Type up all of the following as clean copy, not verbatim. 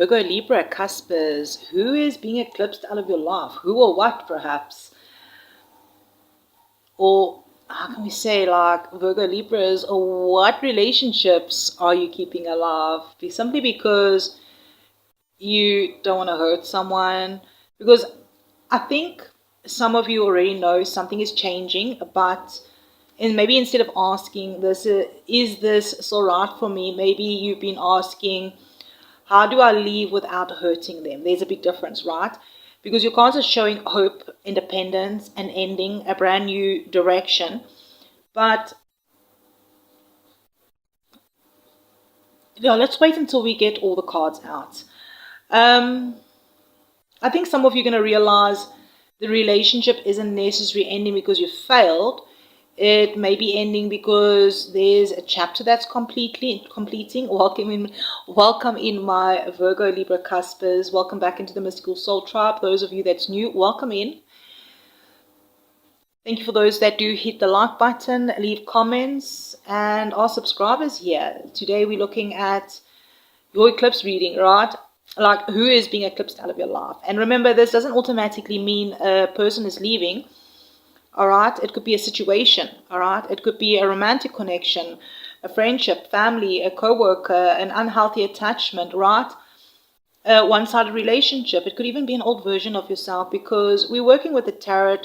Virgo, Libra, CUSPers, who is being eclipsed out of your life? Who or what, perhaps? Or how can we say, like, Virgo, Libras, or what relationships are you keeping alive? Simply because you don't want to hurt someone. Because I think some of you already know something is changing, but and maybe instead of asking this, is this so right for me? Maybe you've been asking, how do I leave without hurting them? There's a big difference, right? Because your cards are showing hope, independence, and ending, a brand new direction. But yeah, let's wait until we get all the cards out. I think some of you are going to realize the relationship isn't necessarily ending because you failed. It may be ending because there's a chapter that's completing. Welcome in my Virgo, Libra, CUSPers. Welcome back into the Mystical Soul Tribe. Those of you that's new, welcome in. Thank you for those that do hit the like button, leave comments, and are subscribers here. Today we're looking at your eclipse reading, right? Like, who is being eclipsed out of your life? And remember, this doesn't automatically mean a person is leaving. All right, it could be a situation. All right, it could be a romantic connection, a friendship, family, a co-worker, an unhealthy attachment, right? A one-sided relationship. It could even be an old version of yourself, because we're working with the tarot.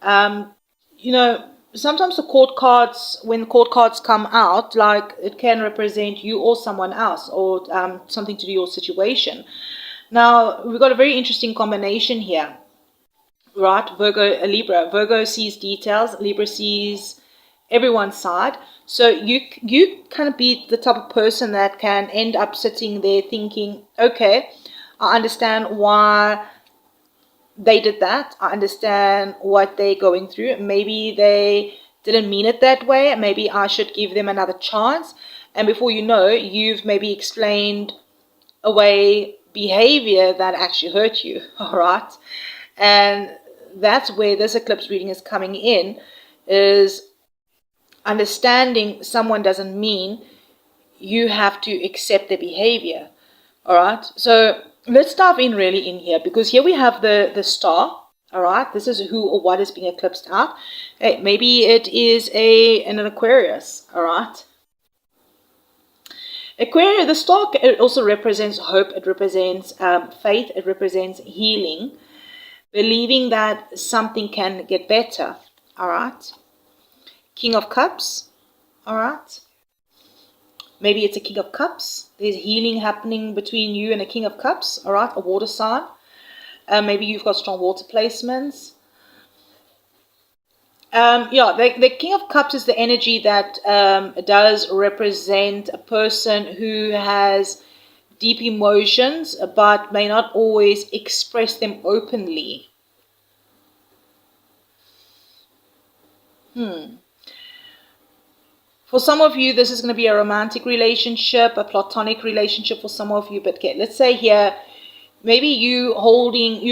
You know, sometimes the court cards, when court cards come out, like, it can represent you or someone else, or something to do with your situation. Now, we've got a very interesting combination here. Right, Virgo, Libra. Virgo sees details. Libra sees everyone's side. So you kind of be the type of person that can end up sitting there thinking, okay, I understand why they did that. I understand what they're going through. Maybe they didn't mean it that way. Maybe I should give them another chance. And before you know, you've maybe explained away behavior that actually hurt you. All right. And that's where this eclipse reading is coming in, is understanding someone doesn't mean you have to accept their behavior. All right, so let's dive in really in here, because here we have the star. All right, this is who or what is being eclipsed out. Hey, maybe it is an Aquarius. All right, Aquarius, the star, it also represents hope. It represents faith. It represents healing. Believing that something can get better. All right. King of Cups. All right. Maybe it's a King of Cups. There's healing happening between you and a King of Cups. All right. A water sign. Maybe you've got strong water placements. Yeah, the King of Cups is the energy that does represent a person who has deep emotions, but may not always express them openly. For some of you, this is going to be a romantic relationship, a platonic relationship for some of you. But okay, let's say here, maybe you've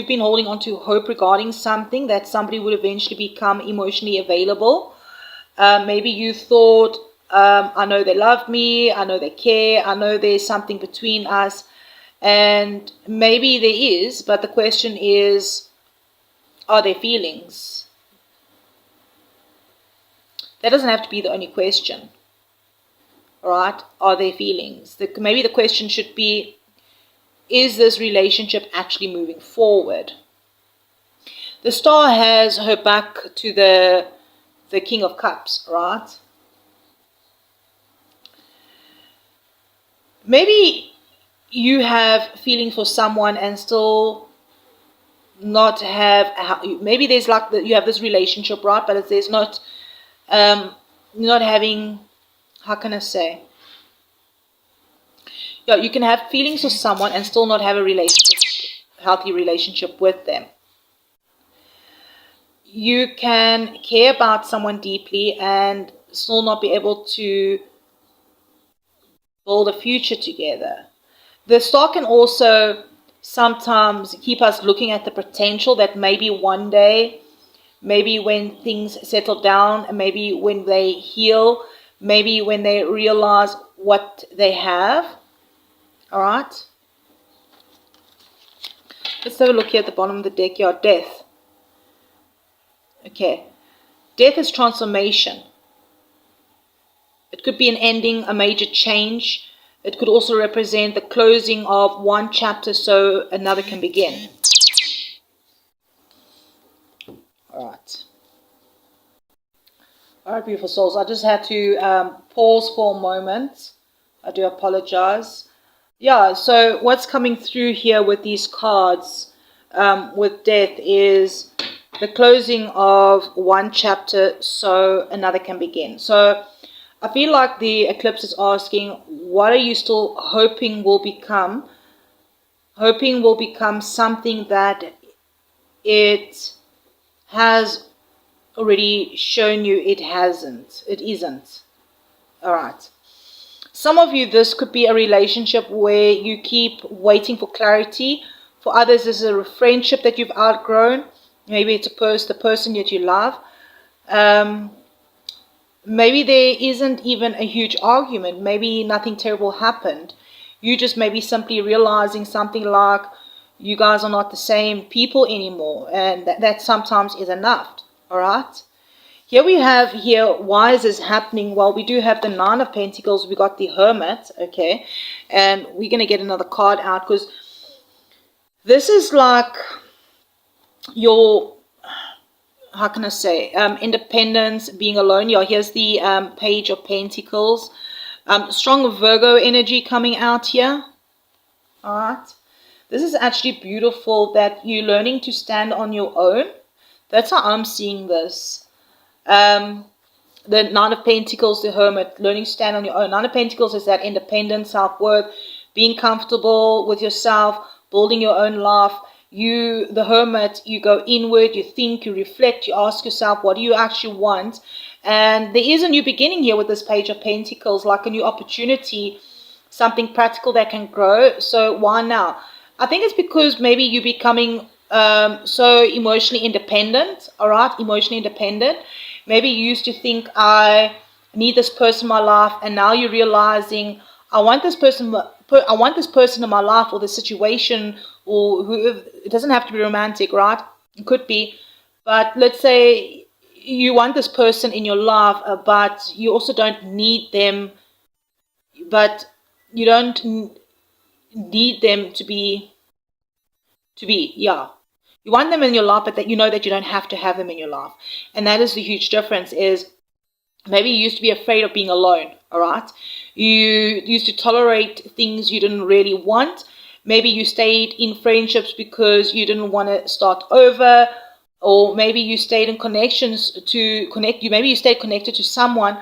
been holding on to hope regarding something, that somebody would eventually become emotionally available. Maybe you thought, I know they love me, I know they care, I know there's something between us, and maybe there is, but the question is, are there feelings? That doesn't have to be the only question. All right, are there feelings? Maybe the question should be, is this relationship actually moving forward? The star has her back to the King of Cups, right? Maybe you have feelings for someone and still not have, maybe there's like, you have this relationship, right? But there's not having, how can I say? Yeah, you can have feelings for someone and still not have a healthy relationship with them. You can care about someone deeply and still not be able to build a future together. The star can also sometimes keep us looking at the potential that maybe one day, maybe when things settle down, maybe when they heal, maybe when they realize what they have. All right. Let's have a look here at the bottom of the deck. Yeah, death. Okay. Death is transformation. It could be an ending, a major change. It could also represent the closing of one chapter so another can begin. Alright. Alright, beautiful souls. I just had to pause for a moment. I do apologize. Yeah, so what's coming through here with these cards with death is the closing of one chapter so another can begin. So I feel like the eclipse is asking, what are you still hoping will become? Hoping will become something that it has already shown you it hasn't. It isn't. Alright. Some of you, this could be a relationship where you keep waiting for clarity. For others, this is a friendship that you've outgrown. Maybe it's the person that you love. Maybe there isn't even a huge argument. Maybe nothing terrible happened. You just maybe simply realizing something like you guys are not the same people anymore. And that sometimes is enough. All right. Here we have why is this happening? Well, we do have the Nine of Pentacles. We got the Hermit. Okay. And we're going to get another card out because this is like your... how can I say, independence, being alone. Yeah, here's the Page of Pentacles. Strong Virgo energy coming out here. All right. This is actually beautiful that you're learning to stand on your own. That's how I'm seeing this. The Nine of Pentacles, the Hermit, learning to stand on your own. Nine of Pentacles is that independence, self-worth, being comfortable with yourself, building your own life. You, the Hermit, you go inward, you think, you reflect, you ask yourself, what do you actually want? And there is a new beginning here with this Page of Pentacles, like a new opportunity, something practical that can grow. So why now? I think it's because maybe you're becoming so emotionally independent, all right? Emotionally independent. Maybe you used to think, I need this person in my life, and now you're realizing, I want this person in my life, or the situation, or whoever. It doesn't have to be romantic, right? It could be. But let's say you want this person in your life, but you also don't need them. But you don't need them to be, yeah. You want them in your life, but that you know that you don't have to have them in your life. And that is the huge difference is, maybe you used to be afraid of being alone, all right? You used to tolerate things you didn't really want. Maybe you stayed in friendships because you didn't want to start over, or maybe you stayed in connections to connect you. Maybe you stayed connected to someone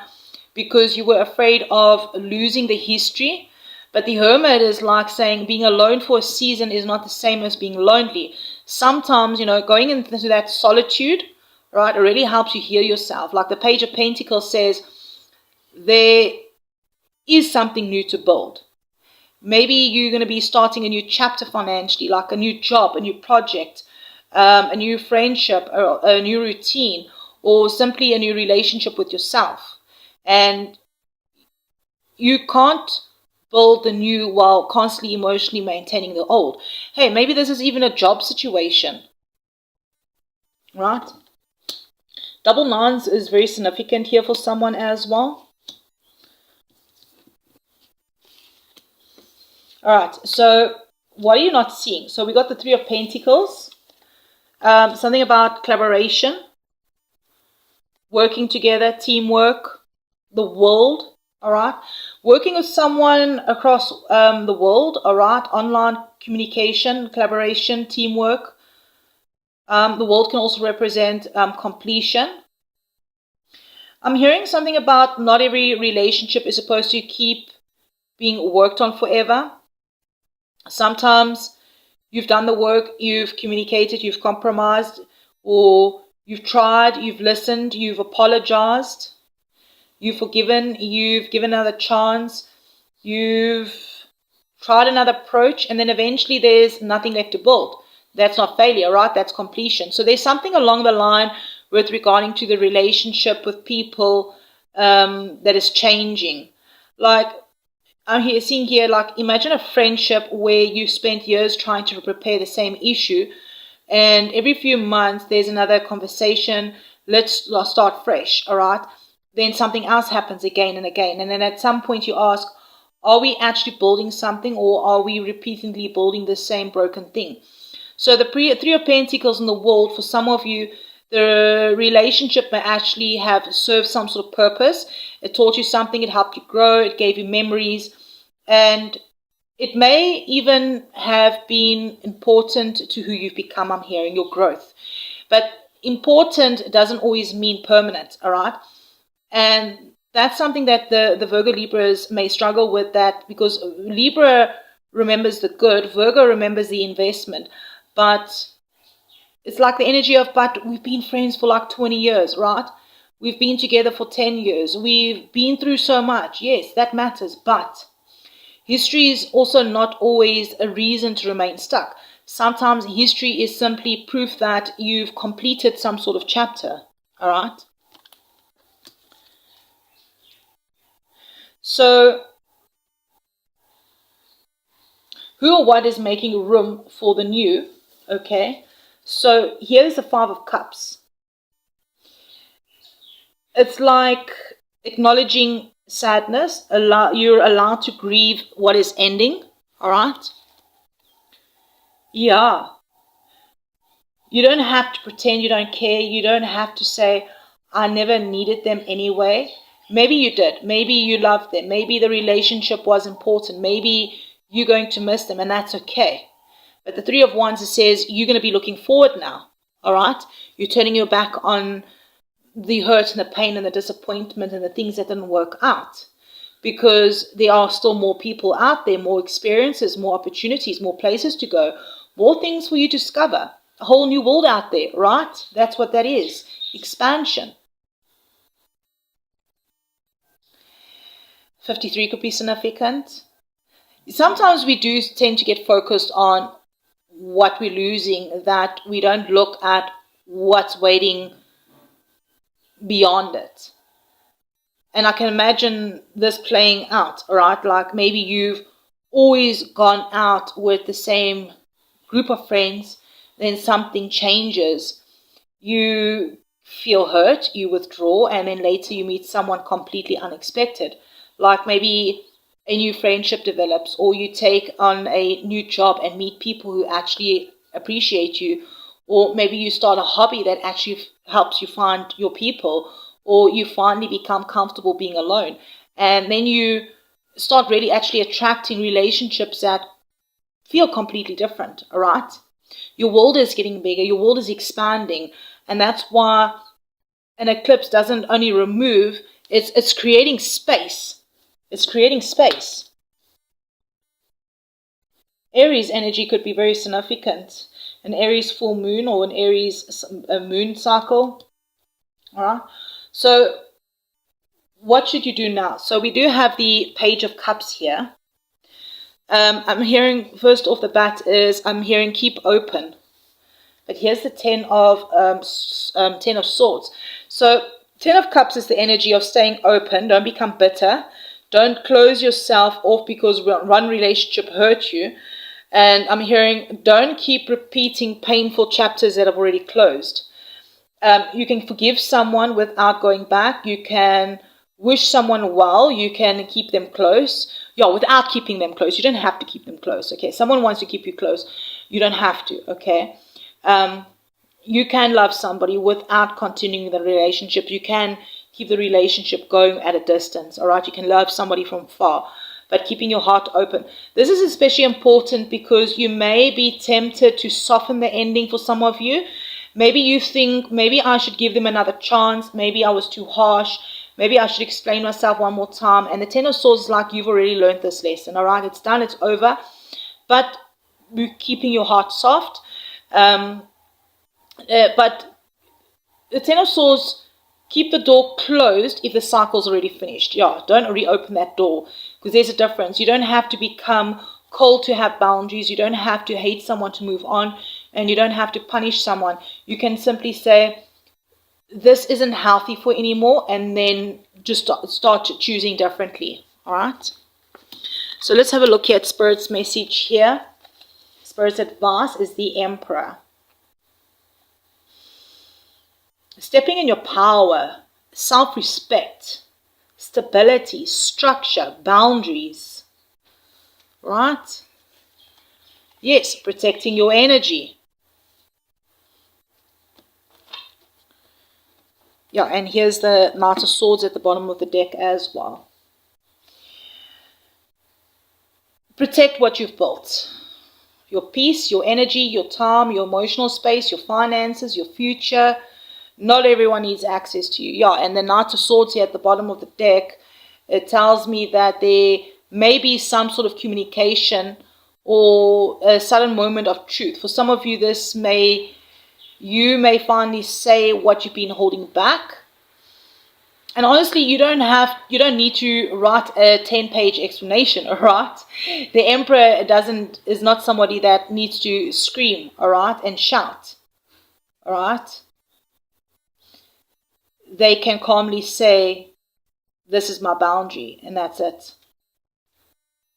because you were afraid of losing the history. But the Hermit is like saying being alone for a season is not the same as being lonely. Sometimes, going into that solitude, right, it really helps you heal yourself. Like the Page of Pentacles says, there is something new to build. Maybe you're going to be starting a new chapter financially, like a new job, a new project, a new friendship, or a new routine, or simply a new relationship with yourself. And you can't build the new while constantly emotionally maintaining the old. Hey, maybe this is even a job situation, right? Double nines is very significant here for someone as well. All right, so what are you not seeing? So we got the Three of Pentacles, something about collaboration, working together, teamwork, the world, all right? Working with someone across the world, all right? Online communication, collaboration, teamwork. The world can also represent completion. I'm hearing something about not every relationship is supposed to keep being worked on forever. Sometimes you've done the work, you've communicated, you've compromised, or you've tried, you've listened, you've apologized, you've forgiven, you've given another chance, you've tried another approach, and then eventually there's nothing left to build. That's not failure, right? That's completion. So there's something along the line with regarding to the relationship with people that is changing. Like, I'm here seeing here, like, imagine a friendship where you spent years trying to repair the same issue, and every few months there's another conversation. Let's start fresh, all right? Then something else happens again and again, and then at some point you ask, are we actually building something, or are we repeatedly building the same broken thing? So the Three of Pentacles in the world, for some of you, the relationship may actually have served some sort of purpose. It taught you something, it helped you grow, it gave you memories, and it may even have been important to who you've become, I'm hearing, your growth. But important doesn't always mean permanent, all right? And that's something that the Virgo Libras may struggle with, that because Libra remembers the good, Virgo remembers the investment. But it's like the energy of, but we've been friends for like 20 years, right? We've been together for 10 years. We've been through so much. Yes, that matters. But history is also not always a reason to remain stuck. Sometimes history is simply proof that you've completed some sort of chapter, all right? So, who or what is making room for the new? Okay, so here's the Five of Cups. It's like acknowledging sadness. You're allowed to grieve what is ending, all right? Yeah. You don't have to pretend you don't care. You don't have to say, I never needed them anyway. Maybe you did. Maybe you loved them. Maybe the relationship was important. Maybe you're going to miss them, and that's okay. But the Three of Wands, it says you're going to be looking forward now, all right? You're turning your back on the hurt and the pain and the disappointment and the things that didn't work out, because there are still more people out there, more experiences, more opportunities, more places to go, more things for you to discover. A whole new world out there, right? That's what that is. Expansion. 53 could be significant. Sometimes we do tend to get focused on what we're losing, that we don't look at what's waiting beyond it. And I can imagine this playing out, all right? Like maybe you've always gone out with the same group of friends, then something changes. You feel hurt, you withdraw, and then later you meet someone completely unexpected. Like maybe a new friendship develops, or you take on a new job and meet people who actually appreciate you, or maybe you start a hobby that actually helps you find your people, or you finally become comfortable being alone. And then you start really actually attracting relationships that feel completely different, all right? Your world is getting bigger, your world is expanding, and that's why an eclipse doesn't only remove, it's creating space. It's creating space. Aries energy could be very significant. An Aries full moon or an Aries moon cycle. All right. So what should you do now? So we do have the Page of Cups here. I'm hearing, first off the bat is, I'm hearing keep open. But here's the Ten of Swords. So 10 of Cups is the energy of staying open. Don't become bitter. Don't close yourself off because one relationship hurt you. And I'm hearing, don't keep repeating painful chapters that have already closed. You can forgive someone without going back. You can wish someone well. You can keep them close. Yeah, without keeping them close. You don't have to keep them close, okay? Someone wants to keep you close. You don't have to, okay? You can love somebody without continuing the relationship. You can keep the relationship going at a distance, all right? You can love somebody from far, but keeping your heart open. This is especially important because you may be tempted to soften the ending for some of you. Maybe you think, maybe I should give them another chance. Maybe I was too harsh. Maybe I should explain myself one more time. And the Ten of Swords is like, you've already learned this lesson, all right? It's done, it's over. But you're keeping your heart soft. But the Ten of Swords, keep the door closed if the cycle's already finished. Yeah, don't reopen that door, because there's a difference. You don't have to become cold to have boundaries. You don't have to hate someone to move on, and you don't have to punish someone. You can simply say, this isn't healthy for anymore, and then just start choosing differently. All right? So let's have a look here at Spirit's message here. Spirit's advice is the Emperor. Stepping in your power, self-respect, stability, structure, boundaries. Right? Yes, protecting your energy. Yeah, and here's the Knight of Swords at the bottom of the deck as well. Protect what you've built. Your peace, your energy, your time, your emotional space, your finances, your future. Not everyone needs access to you. Yeah, and the Knight of Swords here at the bottom of the deck, it tells me that there may be some sort of communication or a sudden moment of truth. For some of you, you may finally say what you've been holding back. And honestly, you don't need to write a 10-page explanation, all right? The Emperor is not somebody that needs to scream, all right, and shout, all right? They can calmly say, this is my boundary, and that's it.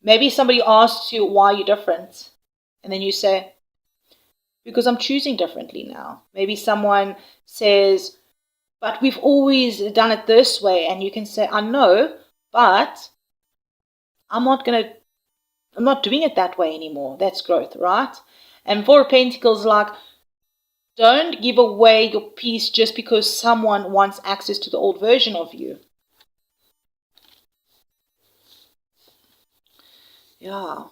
Maybe somebody asks you why you're different, and then you say, because I'm choosing differently now. Maybe someone says, but we've always done it this way, and you can say, I know, but I'm not doing it that way anymore. That's growth, right? And Four of Pentacles, like, don't give away your peace just because someone wants access to the old version of you. Yeah.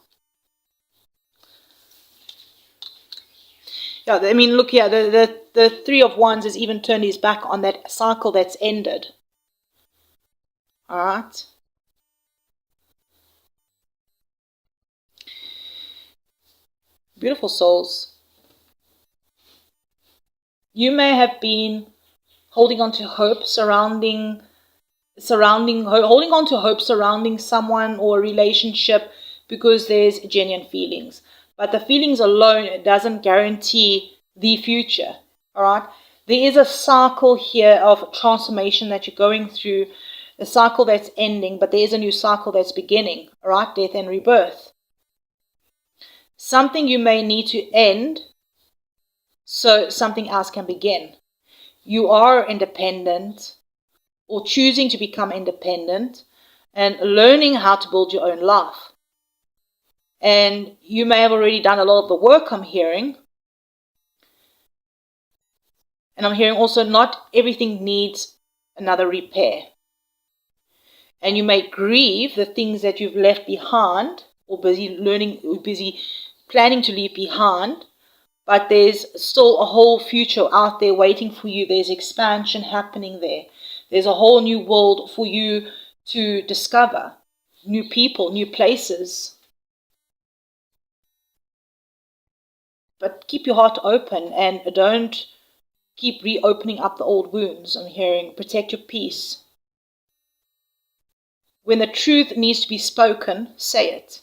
Yeah, I mean, look here, the Three of Wands has even turned his back on that cycle that's ended. All right? Beautiful souls. You may have been holding on to hope surrounding someone or a relationship because there's genuine feelings. But the feelings alone doesn't guarantee the future. All right? There is a cycle here of transformation that you're going through, a cycle that's ending, but there is a new cycle that's beginning. All right? Death and rebirth. Something you may need to end so something else can begin. You are independent, or choosing to become independent, and learning how to build your own life. And you may have already done a lot of the work, I'm hearing. And I'm hearing also not everything needs another repair. And you may grieve the things that you've left behind, or busy planning to leave behind, but there's still a whole future out there waiting for you. There's expansion happening there. There's a whole new world for you to discover. New people, new places. But keep your heart open and don't keep reopening up the old wounds. I'm hearing protect your peace. When the truth needs to be spoken, say it.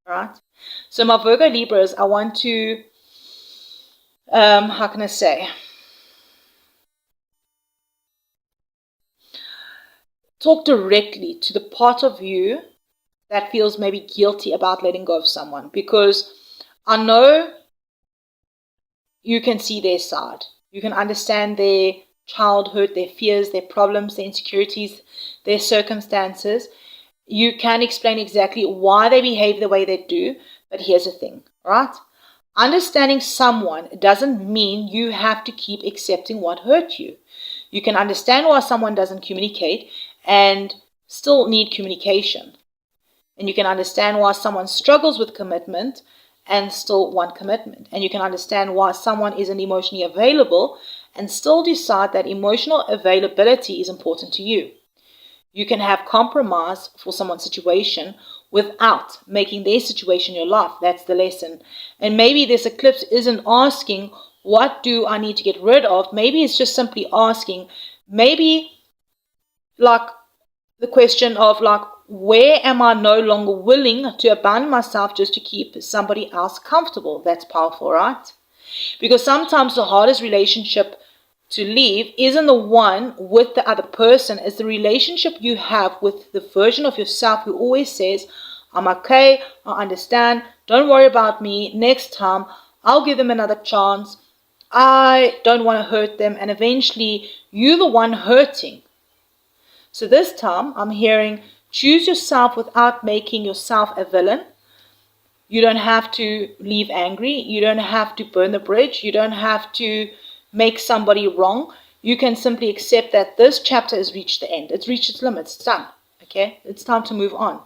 All right? So my Virgo Libras, I want to, how can I say? Talk directly to the part of you that feels maybe guilty about letting go of someone. Because I know you can see their side. You can understand their childhood, their fears, their problems, their insecurities, their circumstances. You can explain exactly why they behave the way they do. But here's the thing, right? Understanding someone doesn't mean you have to keep accepting what hurt you. You can understand why someone doesn't communicate and still need communication. And you can understand why someone struggles with commitment and still want commitment. And you can understand why someone isn't emotionally available and still decide that emotional availability is important to you. You can have compromise for someone's situation without making their situation your life. That's the lesson. And maybe this eclipse isn't asking, what do I need to get rid of? Maybe it's just simply asking, maybe like the question of like, where am I no longer willing to abandon myself just to keep somebody else comfortable? That's powerful, right? Because sometimes the hardest relationship to leave isn't the one with the other person, it's the relationship you have with the version of yourself who always says, I'm okay, I understand, don't worry about me, next time I'll give them another chance, I don't want to hurt them, and eventually you're the one hurting. So this time I'm hearing, choose yourself without making yourself a villain. You don't have to leave angry. You don't have to burn the bridge. You don't have to make somebody wrong. You can simply accept that this chapter has reached the end. It's reached its limits. It's done. Okay? It's time to move on.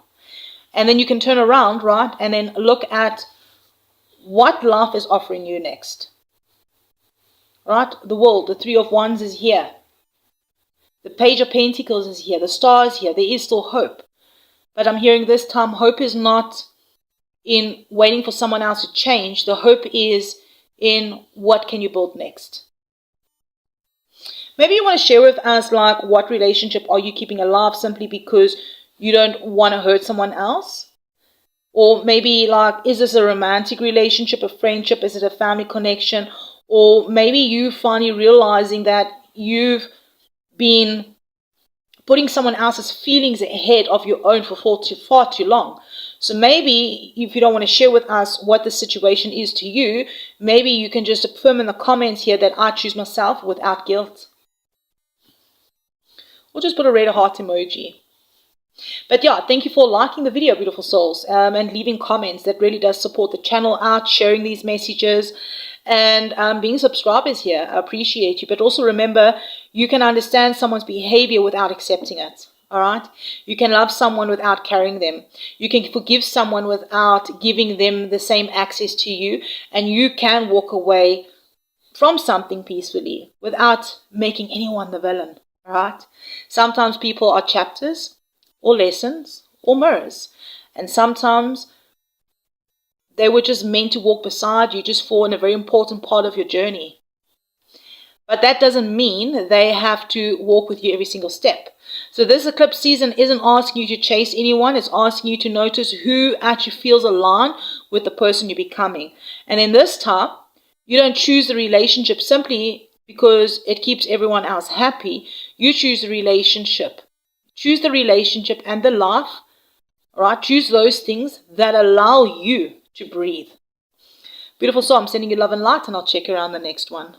And then you can turn around, right? And then look at what life is offering you next. Right? The world, the Three of Wands is here. The Page of Pentacles is here. The Star is here. There is still hope. But I'm hearing this time, hope is not in waiting for someone else to change. The hope is in what can you build next. Maybe you want to share with us, like, what relationship are you keeping alive simply because you don't want to hurt someone else? Or maybe, like, is this a romantic relationship, a friendship? Is it a family connection? Or maybe you finally realizing that you've been putting someone else's feelings ahead of your own for far too long. So maybe if you don't want to share with us what the situation is to you, maybe you can just affirm in the comments here that I choose myself without guilt. Or just put a red heart emoji. But yeah, thank you for liking the video, beautiful souls, and leaving comments. That really does support the channel out, sharing these messages, and being subscribers here. I appreciate you. But also remember, you can understand someone's behavior without accepting it. All right? You can love someone without carrying them. You can forgive someone without giving them the same access to you. And you can walk away from something peacefully without making anyone the villain. All right? Sometimes people are chapters or lessons or mirrors. And sometimes they were just meant to walk beside you just for a very important part of your journey. But that doesn't mean they have to walk with you every single step. So this eclipse season isn't asking you to chase anyone. It's asking you to notice who actually feels aligned with the person you're becoming. And in this time, you don't choose the relationship simply because it keeps everyone else happy. You choose the relationship. Choose the relationship and the life. All right? Choose those things that allow you to breathe. Beautiful soul, I'm sending you love and light, and I'll check you around the next one.